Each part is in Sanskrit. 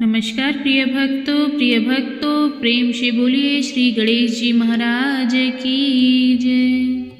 नमस्कार प्रिय भक्तों प्रेम से बोलिए श्री गणेश जी महाराज की जय।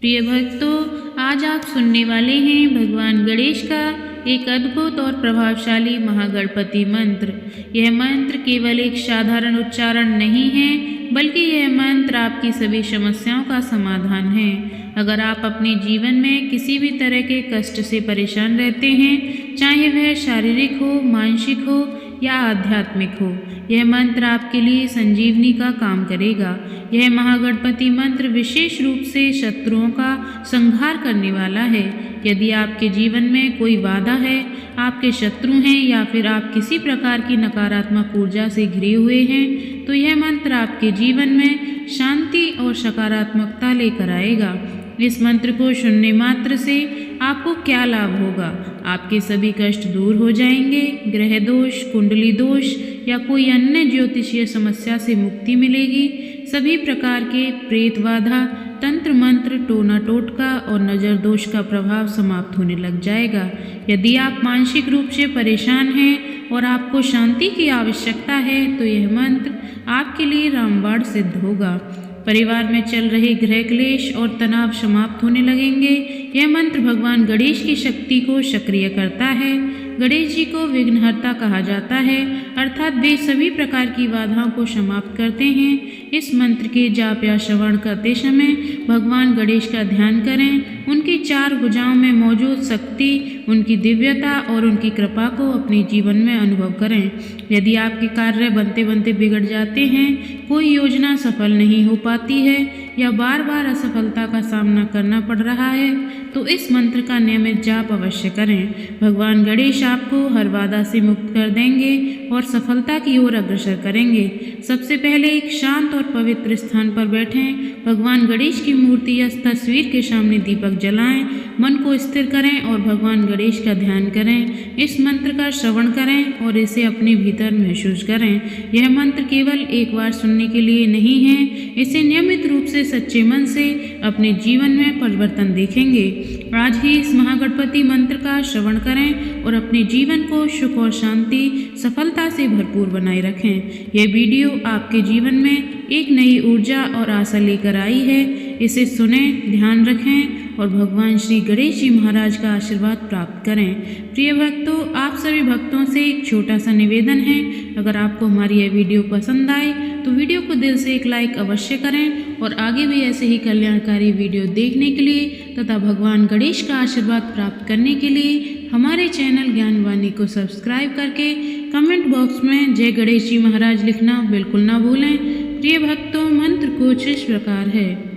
प्रिय भक्तों, आज आप सुनने वाले हैं भगवान गणेश का एक अद्भुत और प्रभावशाली महागणपति मंत्र। यह मंत्र केवल एक साधारण उच्चारण नहीं है, बल्कि यह मंत्र आपकी सभी समस्याओं का समाधान है। अगर आप अपने जीवन में किसी भी तरह के कष्ट से परेशान रहते हैं, चाहे वह शारीरिक हो, मानसिक हो या आध्यात्मिक हो, यह मंत्र आपके लिए संजीवनी का काम करेगा। यह महागणपति मंत्र विशेष रूप से शत्रुओं का संहार करने वाला है। यदि आपके जीवन में कोई बाधा है, आपके शत्रु हैं या फिर आप किसी प्रकार की नकारात्मक ऊर्जा से घिरे हुए हैं, तो यह मंत्र आपके जीवन में शांति और सकारात्मकता लेकर आएगा। इस मंत्र को सुनने मात्र से आपको क्या लाभ होगा? आपके सभी कष्ट दूर हो जाएंगे, ग्रह दोष, कुंडली दोष या कोई अन्य ज्योतिषीय समस्या से मुक्ति मिलेगी। सभी प्रकार के प्रेत बाधा, तंत्र मंत्र, टोना टोटका और नज़र दोष का प्रभाव समाप्त होने लग जाएगा। यदि आप मानसिक रूप से परेशान हैं और आपको शांति की आवश्यकता है, तो यह मंत्र आपके लिए रामबाण सिद्ध होगा। परिवार में चल रहे गृह क्लेश और तनाव समाप्त होने लगेंगे। यह मंत्र भगवान गणेश की शक्ति को सक्रिय करता है। गणेश जी को विघ्नहर्ता कहा जाता है, अर्थात वे सभी प्रकार की बाधाओं को समाप्त करते हैं। इस मंत्र के जाप या श्रवण करते समय भगवान गणेश का ध्यान करें। उनकी चार भुजाओं में मौजूद शक्ति, उनकी दिव्यता और उनकी कृपा को अपने जीवन में अनुभव करें। यदि आपके कार्य बनते बनते बिगड़ जाते हैं, कोई योजना सफल नहीं हो पाती है या बार बार असफलता का सामना करना पड़ रहा है, तो इस मंत्र का नियमित जाप अवश्य करें। भगवान गणेश आपको हर बाधा से मुक्त कर देंगे और सफलता की ओर अग्रसर करेंगे। सबसे पहले एक शांत और पवित्र स्थान पर बैठें। भगवान गणेश की मूर्ति या तस्वीर के सामने दीपक जलाएं। मन को स्थिर करें और भगवान गणेश का ध्यान करें। इस मंत्र का श्रवण करें और इसे अपने भीतर महसूस करें। यह मंत्र केवल एक बार सुनने के लिए नहीं है, इसे नियमित रूप से सच्चे मन से अपने जीवन में परिवर्तन देखेंगे। आज ही इस महागणपति मंत्र का श्रवण करें और अपने जीवन को सुख और शांति, सफलता से भरपूर बनाए रखें। यह वीडियो आपके जीवन में एक नई ऊर्जा और आशा लेकर आई है। इसे सुनें, ध्यान रखें और भगवान श्री गणेश जी महाराज का आशीर्वाद प्राप्त करें। प्रिय भक्तों, आप सभी भक्तों से एक छोटा सा निवेदन है, अगर आपको हमारी यह वीडियो पसंद आए तो वीडियो को दिल से एक लाइक अवश्य करें और आगे भी ऐसे ही कल्याणकारी वीडियो देखने के लिए तथा भगवान गणेश का आशीर्वाद प्राप्त करने के लिए हमारे चैनल ज्ञानवाणी को सब्सक्राइब करके कमेंट बॉक्स में जय गणेश जी महाराज लिखना बिल्कुल ना भूलें। प्रिय भक्तों, मंत्र कुछ इस प्रकार है।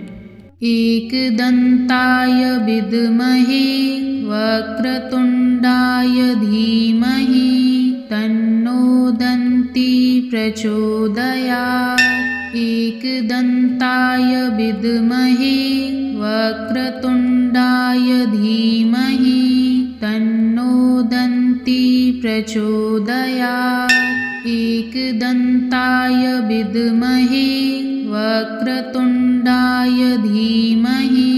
एकदन्ताय विद्महे वक्रतुण्डाय धीमहि तन्नो दन्ती प्रचोदयात्। एकदन्ताय विद्महे वक्रतुण्डाय धीमहि तन्नो दन्ती प्रचोदयात्। एकदन्ताय विद्महे वक्रतुण्डाय धीमहि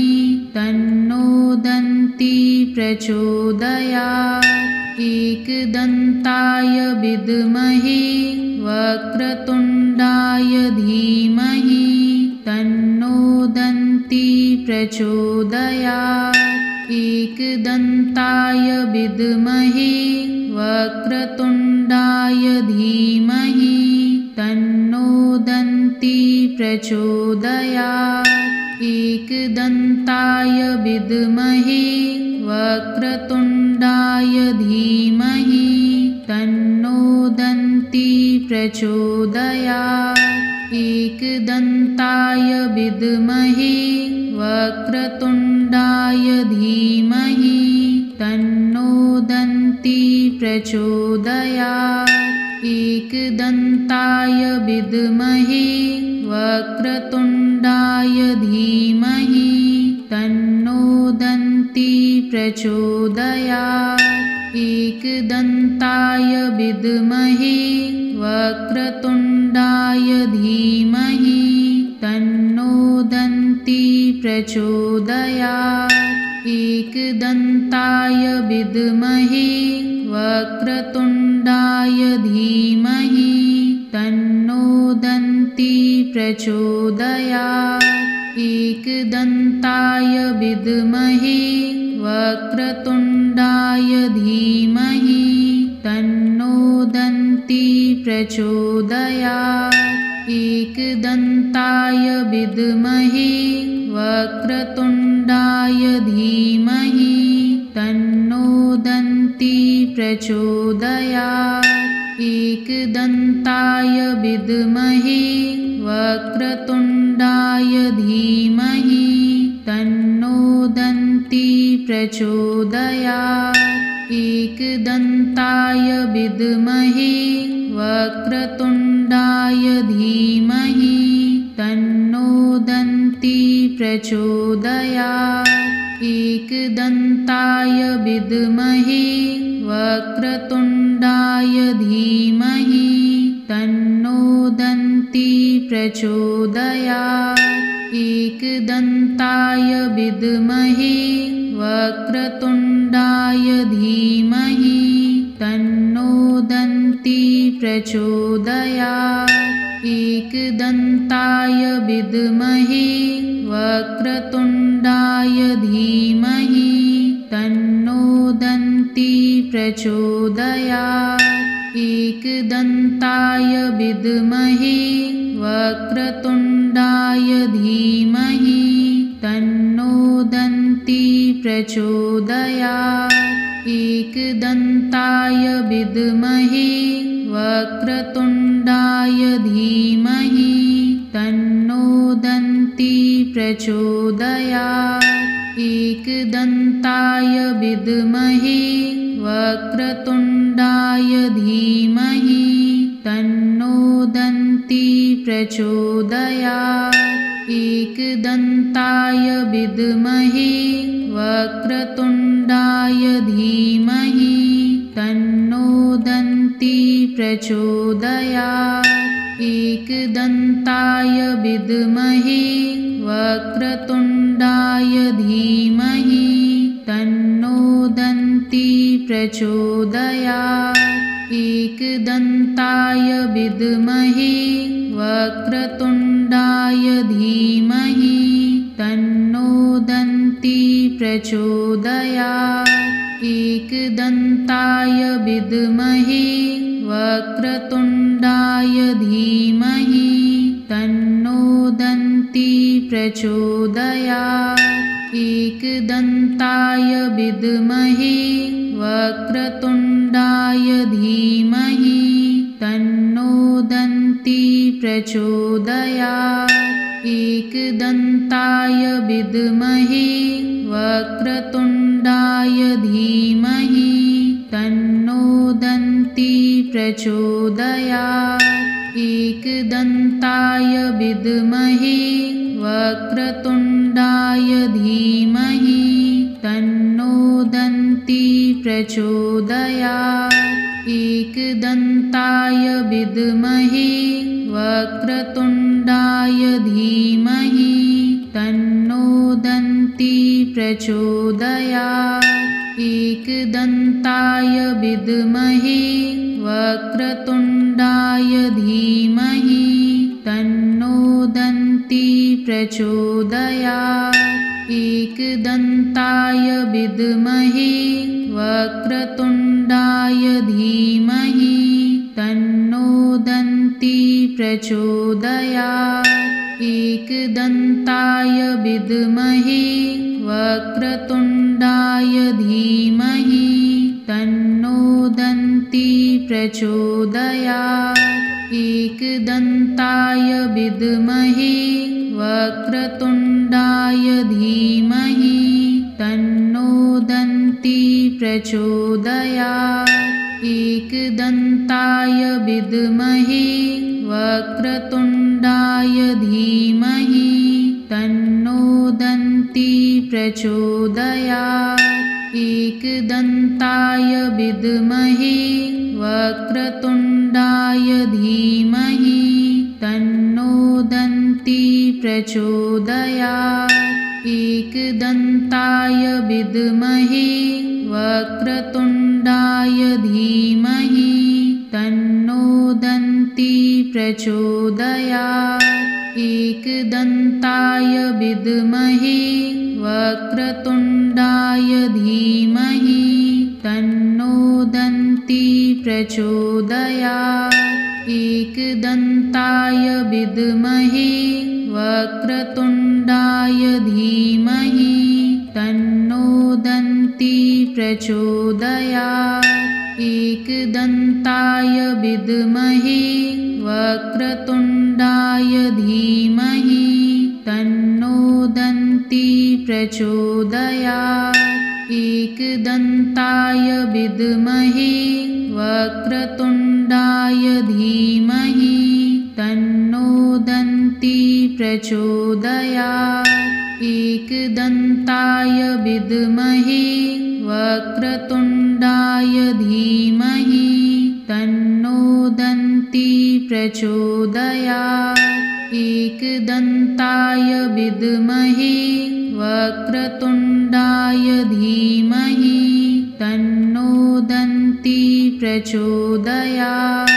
तन्नो दन्ती प्रचोदयात्। एकदन्ताय विद्महे वक्रतुण्डाय धीमहि तन्नो दन्ती प्रचोदयात्। एकदन्ताय विद्महे वक्रतुण्डाय धीमहि तन्नो दन्ती प्रचोदयात्। एकदन्ताय विद्महे वक्रतुण्डाय धीमहि तन्नो दन्ती प्रचोदयात्। एकदन्ताय विद्महे वक्रतुण्डाय धीमहि तन्नो दन्ती प्रचोदयात्। एकदन्ताय विद्महे वक्रतुण्डाय धीमहि तन्नो दन्ती प्रचोदयात्। एकदन्ताय विद्महे वक्रतुण्डाय धीमहि तन्नो दन्ती प्रचोदयात्। एकदन्ताय विद्महे वक्रतुण्डाय धीमहि तन्नो दन्ती प्रचोदयात्। एकदन्ताय विद्महे वक्रतुण्डाय धीमहि तन्नो दन्ती प्रचोदयात्। एकदन्ताय विद्महे वक्रतुण्डाय धीमहि तन्नो दन्ती प्रचोदयात्। एकदन्ताय विद्महे वक्रतुण्डाय धीमहि तन्नो दन्ती प्रचोदयात्। एकदन्ताय विद्महे वक्रतुण्डाय धीमहि तन्नो दन्ती प्रचोदयात्। एकदन्ताय विद्महे वक्रतुण्डाय धीमहि तन्नो दन्ती प्रचोदयात्। एकदन्ताय विद्महे वक्रतुण्डाय धीमहि तन्नो दन्ती प्रचोदयात्। एकदन्ताय विद्महे वक्रतुण्डाय धीमहि तन्नो दन्ती प्रचोदयात्। एकदन्ताय विद्महे वक्रतुण्डाय धीमहि तन्नो दन्ती प्रचोदयात्। एकदन्ताय विद्महे वक्रतुण्डाय धीमहि तन्नो दन्ती प्रचोदयात्। एकदन्ताय विद्महे वक्रतुण्डाय धीमहि तन्नो दन्ती प्रचोदयात्। एकदन्ताय विद्महे वक्रतुण्डाय धीमहि तन्नो दन्ती प्रचोदयात्। एकदन्ताय विद्महे वक्रतुण्डाय धीमहि तन्नो दन्ती प्रचोदयात्। एकदन्ताय विद्महे वक्रतुण्डाय धीमहि तन्नो दन्ती प्रचोदयात्। एकदन्ताय विद्महे वक्रतुण्डाय धीमहि तन्नो दन्ती प्रचोदयात्। एकदन्ताय विद्महे वक्रतुण्डाय धीमहि तन्नो दन्ती प्रचोदयात्। एकदन्ताय विद्महे वक्रतुण्डाय धीमहि तन्नो दन्ती प्रचोदयात्। एकदन्ताय विद्महे वक्रतुण्डाय धीमहि तन्नो दन्ती प्रचोदयात्। एकदन्ताय विद्महे वक्रतुण्डाय धीमहि तन्नो दन्ती प्रचोदयात्। एकदन्ताय विद्महे वक्रतुण्डाय धीमहि तन्नो दन्ती प्रचोदयात्। एकदन्ताय विद्महे वक्रतुण्डाय धीमहि तन्नो दन्ती प्रचोदयात्। एकदन्ताय विद्महे वक्रतुण्डाय धीमहि तन्नो दन्ती प्रचोदयात्। एकदन्ताय विद्महे वक्रतुण्डाय धीमहि तन्नो दन्ती प्रचोदयात्। एकदन्ताय विद्महे वक्रतुण्डाय धीमहि तन्नो दन्ती प्रचोदयात्। एकदन्ताय विद्महे वक्रतुण्डाय धीमहि तन्नो दन्ती प्रचोदयात्। एकदन्ताय विद्महे वक्रतुण्डाय धीमहि तन्नो दन्ती प्रचोदयात्। एकदन्ताय विद्महे वक्रतुण्डाय धीमहि तन्नो दन्ती प्रचोदयात्। एकदन्ताय विद्महे वक्रतुण्डाय धीमहि तन्नो दन्ती प्रचोदयात्। एकदन्ताय विद्महे वक्रतुण्डाय धीमहि तन्नो दन्ती प्रचोदयात्। एकदन्ताय विद्महे वक्रतुण्डाय धीमहि तन्नो दन्ती प्रचोदयात्। एकदन्ताय विद्महे वक्रतुण्डाय धीमहि तन्नो दन्ती प्रचोदयात्। एकदन्ताय विद्महे वक्रतुण्डाय धीमहि तन्नो दन्ती प्रचोदयात्।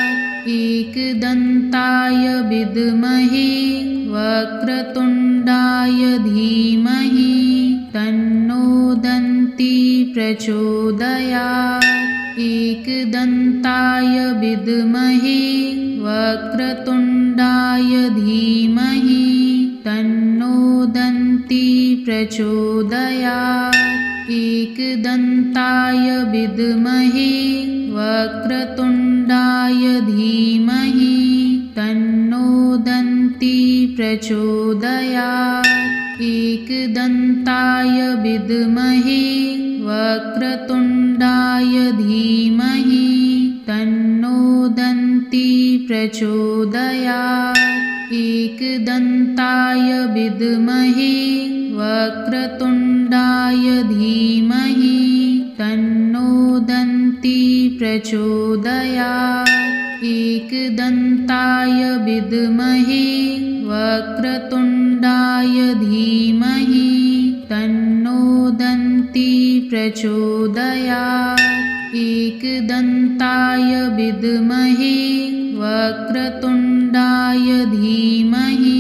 एकदन्ताय विद्महे वक्रतुण्डाय धीमहि तन्नो दन्ती प्रचोदयात्। एकदन्ताय विद्महे वक्रतुण्डाय धीमहि तन्नो दन्ती प्रचोदयात्। एकदन्ताय विद्महे वक्रतुण्डाय धीमहि तन्नो दन्ती प्रचोदयात्। एकदन्ताय विद्महे वक्रतुण्डाय धीमहि तन्नो दन्ती प्रचोदयात्। एकदन्ताय विद्महे वक्रतुण्डाय धीमहि तन्नो दन्ती प्रचोदयात्। एकदन्ताय विद्महे वक्रतुण्डाय धीमहि तन्नो दन्ती प्रचोदयात्। एकदन्ताय विद्महे वक्रतुण्डाय धीमहि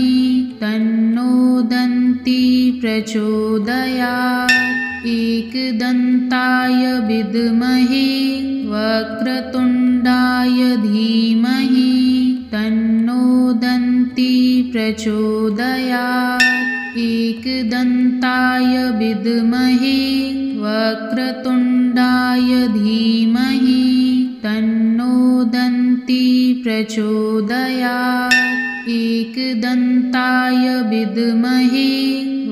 तन्नो दन्ती प्रचोदयात्। एकदन्ताय विद्महे वक्रतुण्डाय धीमहि तन्नो दन्ती प्रचोदयात्। एकदन्ताय विद्महे वक्रतुण्डाय धीमहि तन्नो दन्ती प्रचोदयात्। एकदन्ताय विद्महे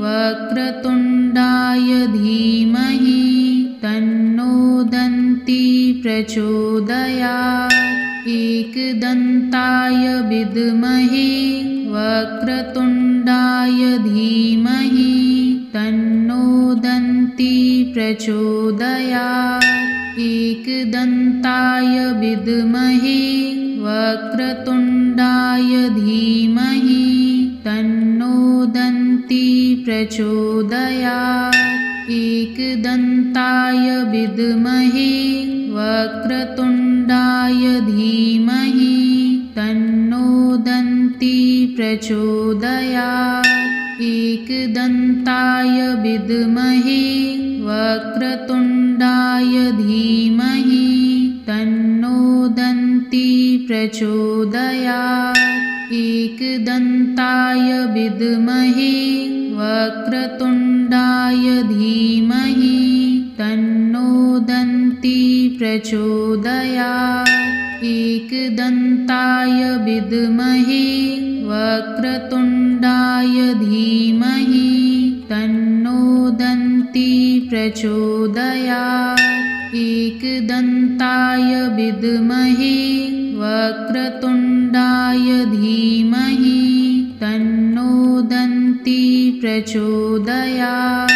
वक्रतुण्डाय धीमहि तन्नो दन्ती प्रचोदयात्। एकदन्ताय विद्महे वक्रतुण्डाय धीमहि तन्नो दन्ती प्रचोदयात्। एकदन्ताय विद्महे वक्रतुण्डाय धीमहि तन्नो दन्ती प्रचोदयात्। एकदन्ताय विद्महे वक्रतुण्डाय धीमहि तन्नो दन्ती प्रचोदयात्। एकदन्ताय विद्महे वक्रतुण्डाय धीमहि तन्नो दन्ती प्रचोदयात्। एकदन्ताय विद्महे वक्रतुण्डाय धीमहि तन्नो दन्ती प्रचोदयात्। एकदन्ताय विद्महे वक्रतुण्डाय धीमहि तन्नो दन्ती प्रचोदयात्। एकदन्ताय विद्महे वक्रतुण्डाय धीमहि तन्नो दन्ती प्रचोदयात्।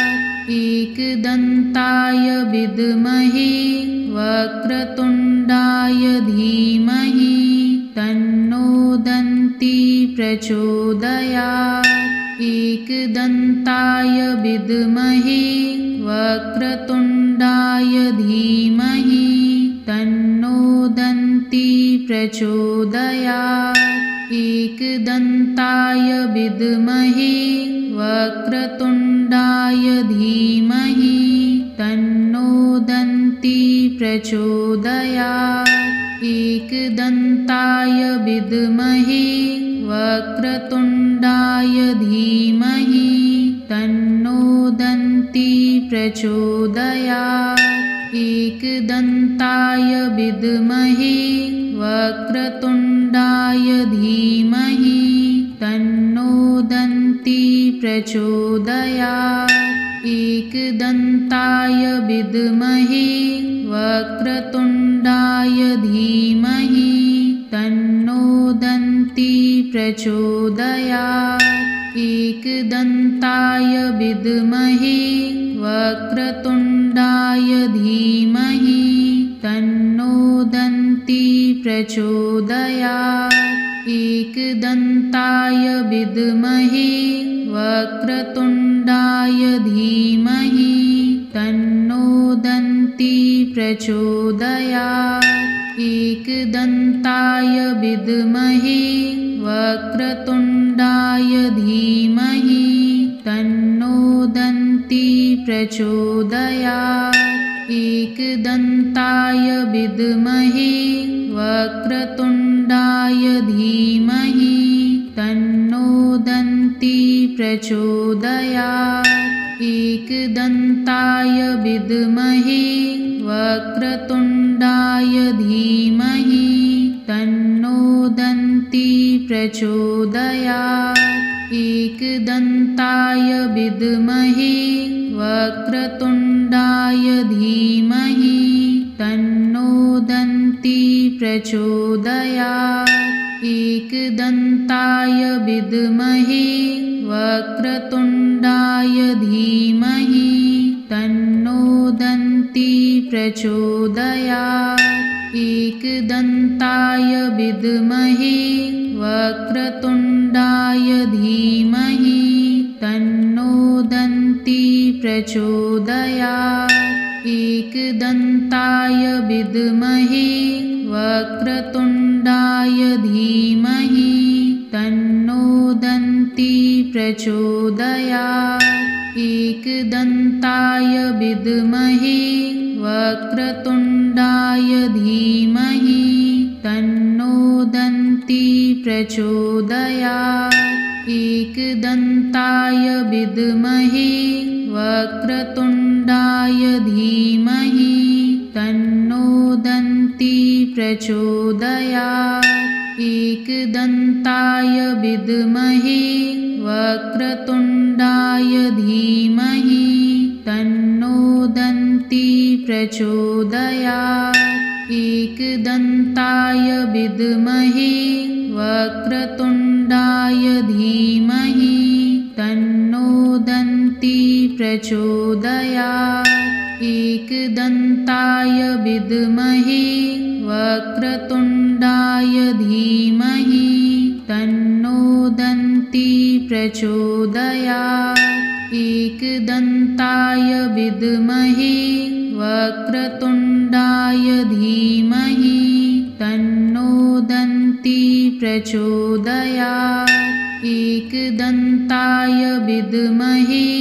एकदन्ताय विद्महे वक्रतुण्डाय धीमहि तन्नो दन्ती प्रचोदयात्। एकदन्ताय विद्महे वक्रतुण्डाय धीमहि तन्नो दन्ती प्रचोदयात्। एकदन्ताय विद्महे वक्रतुण्डाय धीमहि तन्नो दन्ती प्रचोदयात्। एकदन्ताय विद्महे वक्रतुण्डाय धीमहि तन्नो दन्ती प्रचोदयात्। एकदन्ताय विद्महे वक्रतुण्डाय धीमहि तन्नो दन्ती प्रचोदयात्। एकदन्ताय विद्महे वक्रतुण्डाय धीमहि तन्नो दन्ती प्रचोदयात्। एकदन्ताय विद्महे वक्रतुण्डाय धीमहि तन्नो दन्ती प्रचोदयात्। एकदन्ताय विद्महे वक्रतुण्डाय धीमहि तन्नो दन्ती प्रचोदयात्। एकदन्ताय विद्महे वक्रतुण्डाय धीमहि तन्नो दन्ती प्रचोदयात्। एकदन्ताय विद्महे वक्रतुण्डाय धीमहि तन्नो दन्ती प्रचोदयात्। एकदन्ताय विद्महे वक्रतुण्डाय धीमहि तन्नो दन्ती प्रचोदयात्। एकदन्ताय विद्महे वक्रतुण्डाय धीमहि तन्नो दन्ती प्रचोदयात्। एकदन्ताय विद्महे वक्रतुण्डाय धीमहि तन्नो दन्ती प्रचोदयात्। एकदन्ताय विद्महे वक्रतुण्डाय धीमहि तन्नो दन्ती प्रचोदयात्। एकदन्ताय विद्महे वक्रतुण्डाय धीमहि तन्नो दन्ती प्रचोदयात्। एकदन्ताय विद्महे वक्रतुण्डाय धीमहि तन्नो दन्ती प्रचोदयात्। एकदन्ताय विद्महे वक्रतुण्डाय धीमहि तन्नो दन्ती प्रचोदयात्। एकदन्ताय विद्महे वक्रतुण्डाय धीमहि तन्नो दन्ती प्रचोदयात्। एकदन्ताय विद्महे वक्रतुण्डाय धीमहि तन्नो दन्ती प्रचोदयात्। एकदन्ताय विद्महे वक्रतुण्डाय धीमहि तन्नो दन्ती प्रचोदयात्। एकदन्ताय विद्महे वक्रतुण्डाय धीमहि तन्नो दन्ती प्रचोदयात्। एकदन्ताय विद्महे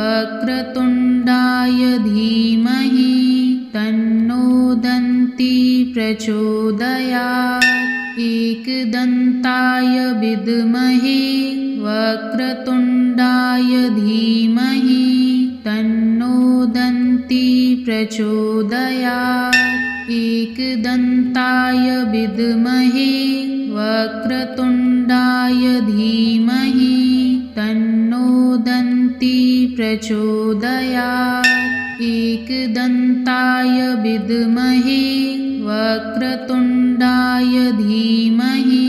वक्रतुण्डाय धीमहि तन्नो दन्ती प्रचोदयात्। एकदन्ताय विद्महे वक्रतुण्डाय धीमहि तन्नो दन्ती प्रचोदयात्। एकदन्ताय विद्महे वक्रतुण्डाय धीमहि तन्नो दन्ती प्रचोदयात्। एकदन्ताय विद्महे वक्रतुण्डाय धीमहि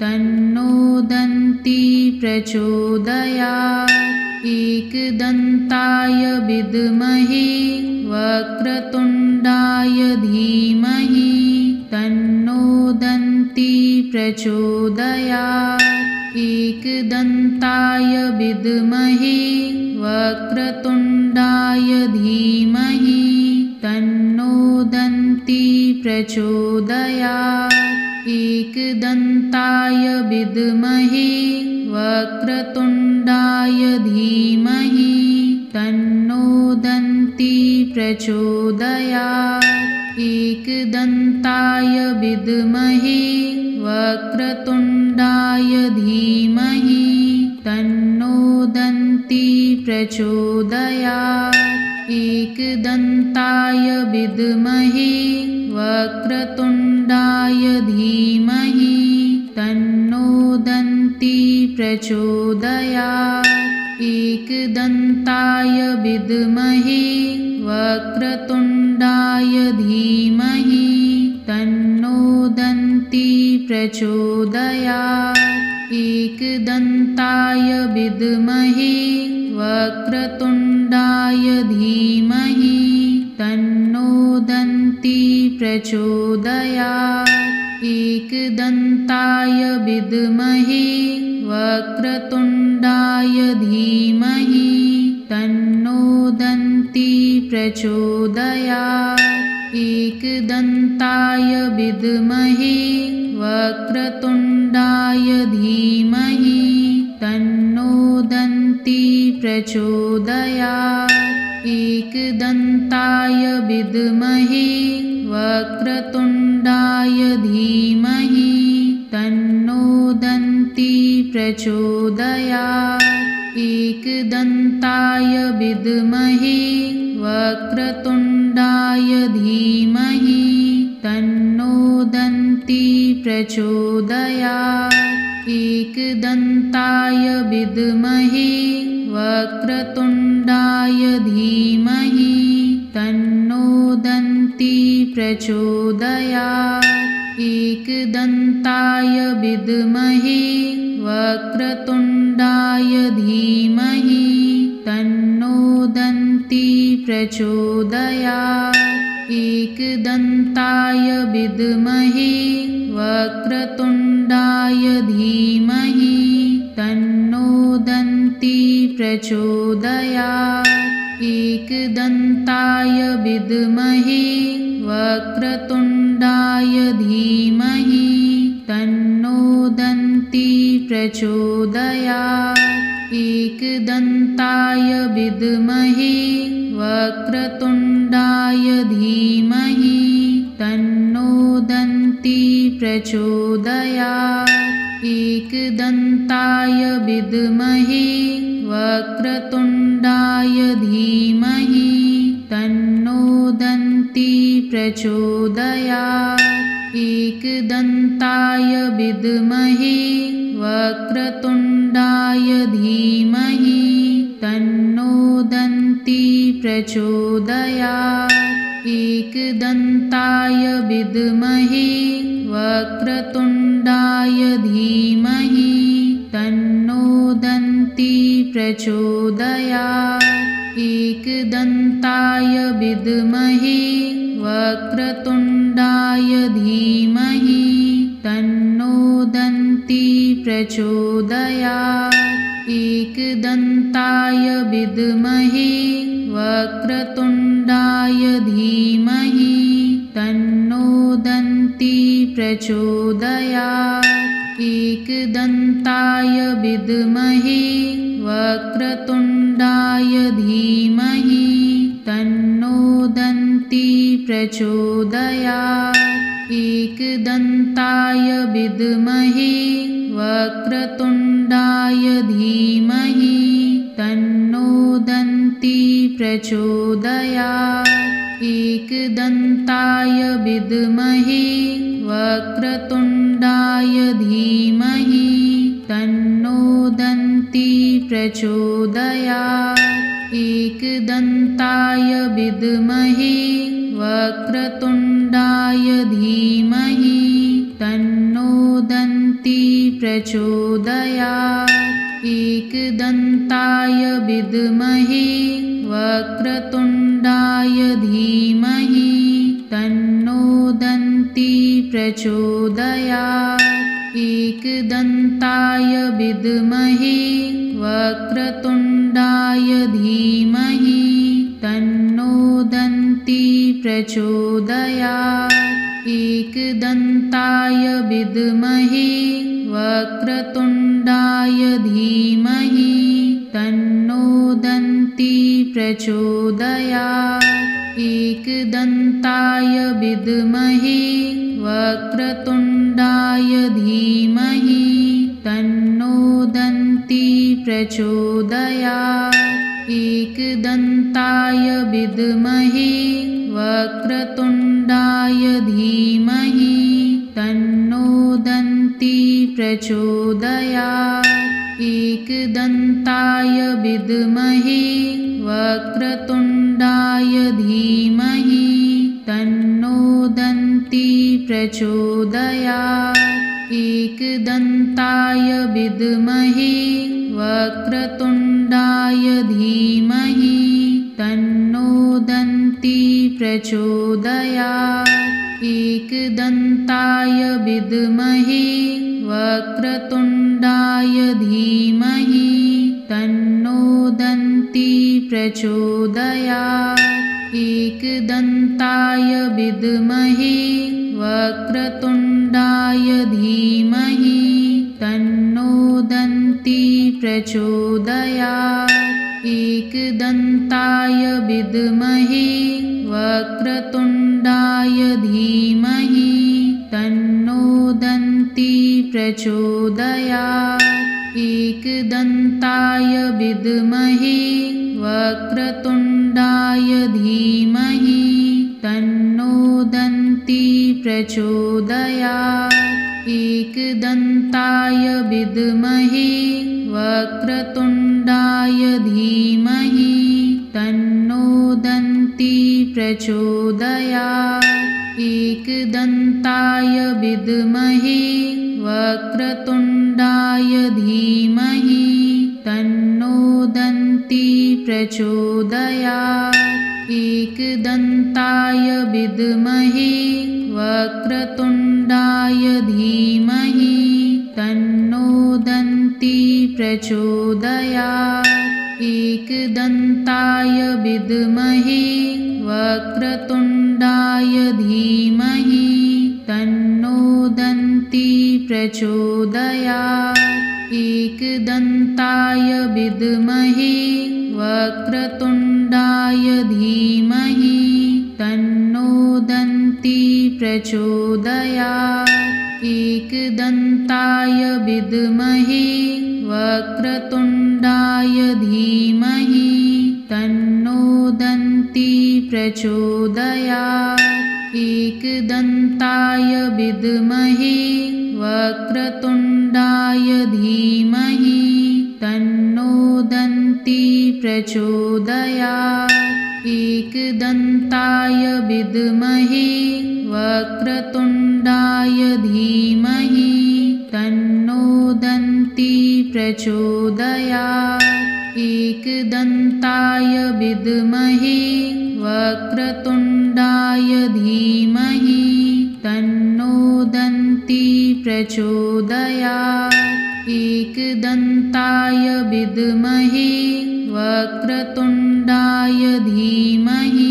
तन्नो दन्ती प्रचोदयात्। एकदन्ताय विद्महे वक्रतुण्डाय धीमहि तन्नो दन्ती प्रचोदयात्। एकदन्ताय विद्महे वक्रतुण्डाय धीमहि तन्नो दन्ती प्रचोदयात्। एकदन्ताय विद्महे वक्रतुण्डाय धीमहि तन्नो दन्ती प्रचोदयात्। एकदन्ताय विद्महे वक्रतुण्डाय धीमहि तन्नो दन्ती प्रचोदयात्। एकदन्ताय विद्महे वक्रतुण्डाय धीमहि तन्नो दन्ती प्रचोदयात्। एकदन्ताय विद्महे वक्रतुण्डाय धीमहि तन्नो दन्ती प्रचोदयात्। एकदन्ताय विद्महे वक्रतुण्डाय धीमहि तन्नो दन्ती प्रचोदयात्। एकदन्ताय विद्महे वक्रतुण्डाय धीमहि तन्नो दन्ती प्रचोदयात्। एकदन्ताय विद्महे वक्रतुण्डाय धीमहि तन्नो दन्ती प्रचोदयात्। एकदन्ताय विद्महे वक्रतुण्डाय धीमहि तन्नो दन्ती प्रचोदयात्। एकदन्ताय विद्महे वक्रतुण्डाय धीमहि तन्नो दन्ती प्रचोदयात्। एकदन्ताय विद्महे वक्रतुण्डाय धीमहि तन्नो दन्ती प्रचोदयात्। एकदन्ताय विद्महे वक्रतुण्डाय धीमहि तन्नो दन्ती प्रचोदयात्। एकदन्ताय विद्महे वक्रतुण्डाय धीमहि तन्नो दन्ती प्रचोदयात्। एकदन्ताय विद्महे वक्रतुण्डाय धीमहि तन्नो दन्ती प्रचोदयात्। एकदन्ताय विद्महे वक्रतुण्डाय धीमहि तन्नो दन्ती प्रचोदयात्। एकदन्ताय विद्महे वक्रतुण्डाय धीमहि तन्नो दन्ती प्रचोदयात्। एकदन्ताय विद्महे वक्रतुण्डाय धीमहि तन्नो दन्ती प्रचोदयात्। एकदन्ताय विद्महे वक्रतुण्डाय धीमहि तन्नो दन्ती प्रचोदयात्। एकदन्ताय विद्महे वक्रतुण्डाय धीमहि तन्नो दन्ती प्रचोदयात्। एकदन्ताय विद्महे वक्रतुण्डाय धीमहि तन्नो दन्ती प्रचोदयात्। एकदन्ताय विद्महे वक्रतुण्डाय धीमहि तन्नो दन्ती प्रचोदयात्। एकदन्ताय विद्महे वक्रतुण्डाय धीमहि तन्नो दन्ती प्रचोदयात्। एकदन्ताय विद्महे वक्रतुण्डाय धीमहि तन्नो दन्ती प्रचोदयात्। एकदन्ताय विद्महे वक्रतुण्डाय धीमहि तन्नो दन्ती प्रचोदयात्। एकदन्ताय विद्महे वक्रतुण्डाय धीमहि तन्नो दन्ती प्रचोदयात्। एकदन्ताय विद्महे वक्रतुण्डाय धीमहि तन्नो दन्ती प्रचोदयात्। एकदन्ताय विद्महे वक्रतुण्डाय धीमहि तन्नो दन्ती प्रचोदयात्। एकदन्ताय विद्महे वक्रतुण्डाय धीमहि तन्नो दन्ती प्रचोदयात्। एकदन्ताय विद्महे वक्रतुण्डाय धीमहि तन्नो दन्ती प्रचोदयात्। एकदन्ताय विद्महे वक्रतुण्डाय धीमहि तन्नो दन्ती प्रचोदयात्। एकदन्ताय विद्महे वक्रतुण्डाय धीमहि तन्नो दन्ती प्रचोदयात्। एकदन्ताय विद्महे वक्रतुण्डाय धीमहि तन्नो दन्ती प्रचोदयात्। एकदन्ताय विद्महे वक्रतुण्डाय धीमहि तन्नो दन्ती प्रचोदयात्। एकदन्ताय विद्महे वक्रतुण्डाय धीमहि तन्नो दन्ती प्रचोदयात्। एकदन्ताय विद्महे वक्रतुण्डाय धीमहि तन्नो दन्ती प्रचोदयात्। एकदन्ताय विद्महे वक्रतुण्डाय धीमहि तन्नो दन्ती प्रचोदयात्। एकदन्ताय विद्महे वक्रतुण्डाय धीमहि तन्नो दन्ती प्रचोदयात्। एकदन्ताय विद्महे वक्रतुण्डाय धीमहि तन्नो दन्ती प्रचोदयात्। एकदन्ताय विद्महे वक्रतुण्डाय धीमहि तन्नो दन्ती प्रचोदयात्। एकदन्ताय विद्महे वक्रतुण्डाय धीमहि तन्नो दन्ती प्रचोदयात्। एकदन्ताय विद्महे वक्रतुण्डाय धीमहि तन्नो दन्ती प्रचोदयात्। एकदन्ताय विद्महे वक्रतुण्डाय धीमहि तन्नो दन्ती प्रचोदयात्। एकदन्ताय विद्महे वक्रतुण्डाय धीमहि तन्नो दन्ती प्रचोदयात्। एकदन्ताय विद्महे वक्रतुण्डाय धीमहि तन्नो दन्ती प्रचोदयात्। एकदन्ताय विद्महे वक्रतुण्डाय धीमहि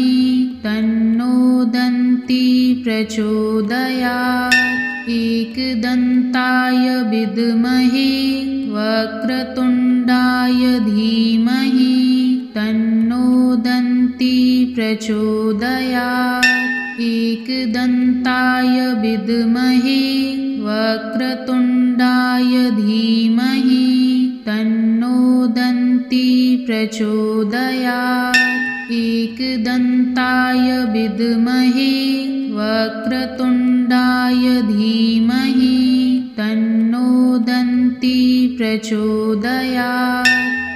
तन्नो दन्ती प्रचोदयात्। एकदन्ताय विद्महे वक्रतुण्डाय धीमहि तन्नो दन्ती प्रचोदयात्। एकदन्ताय विद्महे वक्रतुण्डाय धीमहि तन्नो दन्ती प्रचोदयात्। एकदन्ताय विद्महे वक्रतुण्डाय धीमहि तन्नो दन्ती प्रचोदयात्।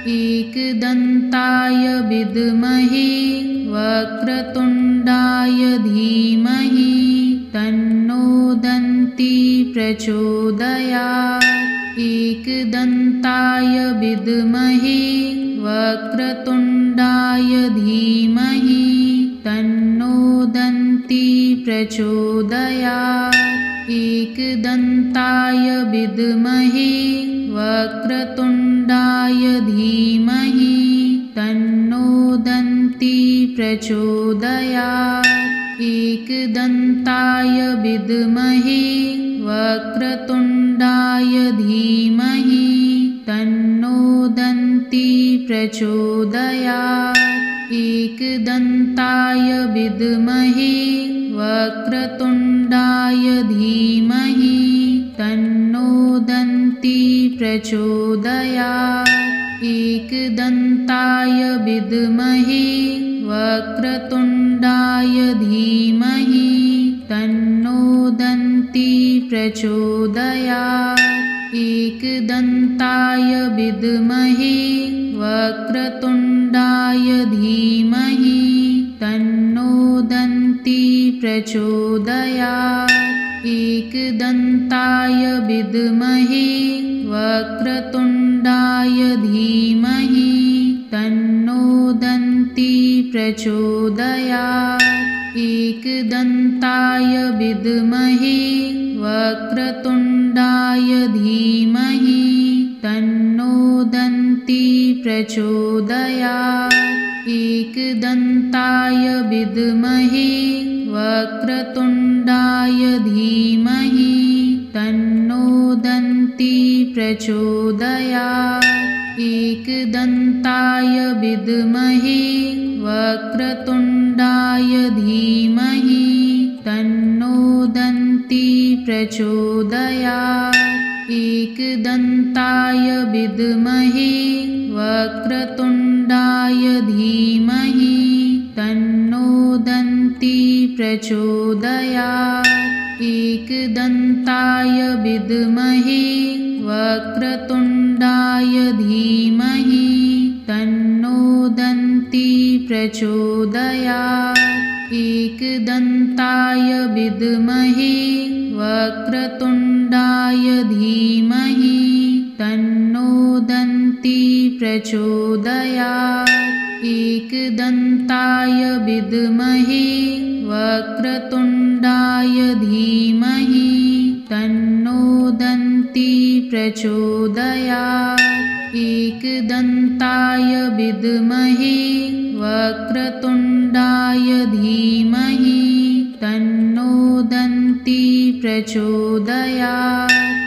एकदन्ताय विद्महे वक्रतुण्डाय धीमहि तन्नो दन्ती प्रचोदयात्। एकदन्ताय विद्महे वक्रतुण्डाय धीमहि तन्नो दन्ती प्रचोदयात्। एकदन्ताय विद्महे वक्रतुण्डाय धीमहि तन्नो दन्ती प्रचोदयात्। एकदन्ताय विद्महे वक्रतुण्डाय धीमहि तन्नो दन्ती प्रचोदयात्। एकदन्ताय विद्महे वक्रतुण्डाय धीमहि तन्नो दन्ती प्रचोदयात्। एकदन्ताय विद्महे वक्रतुण्डाय धीमहि तन्नो दन्ती प्रचोदयात्। एकदन्ताय विद्महे वक्रतुण्डाय धीमहि तन्नो दन्ती प्रचोदयात्। एकदन्ताय विद्महे वक्रतुण्डाय धीमहि तन्नो दन्ती प्रचोदयात्। एकदन्ताय विद्महे वक्रतुण्डाय धीमहि तन्नो दन्ती प्रचोदयात्। एकदन्ताय विद्महे वक्रतुण्डाय धीमहि तन्नो दन्ती प्रचोदयात्। एकदन्ताय विद्महे वक्रतुण्डाय धीमहि तन्नो दन्ती प्रचोदयात्। एकदन्ताय विद्महे वक्रतुण्डाय धीमहि तन्नो दन्ती प्रचोदयात्। एकदन्ताय विद्महे वक्रतुण्डाय धीमहि तन्नो दन्ती प्रचोदयात्। एकदन्ताय विद्महे वक्रतुण्डाय धीमहि तन्नो दन्ती प्रचोदयात्। एकदन्ताय विद्महे वक्रतुण्डाय धीमहि तन्नो दन्ती प्रचोदयात्। एकदन्ताय विद्महे वक्रतुण्डाय धीमहि तन्नो दन्ती प्रचोदयात्। एकदन्ताय विद्महे वक्रतुण्डाय धीमहि तन्नो दन्ती प्रचोदयात्। एकदन्ताय विद्महे वक्रतुण्डाय धीमहि तन्नो दन्ती प्रचोदयात्। एकदन्ताय विद्महे वक्रतुण्डाय धीमहि तन्नो दन्ती प्रचोदयात्। एकदन्ताय विद्महे वक्रतुण्डाय धीमहि तन्नो दन्ती प्रचोदयात्।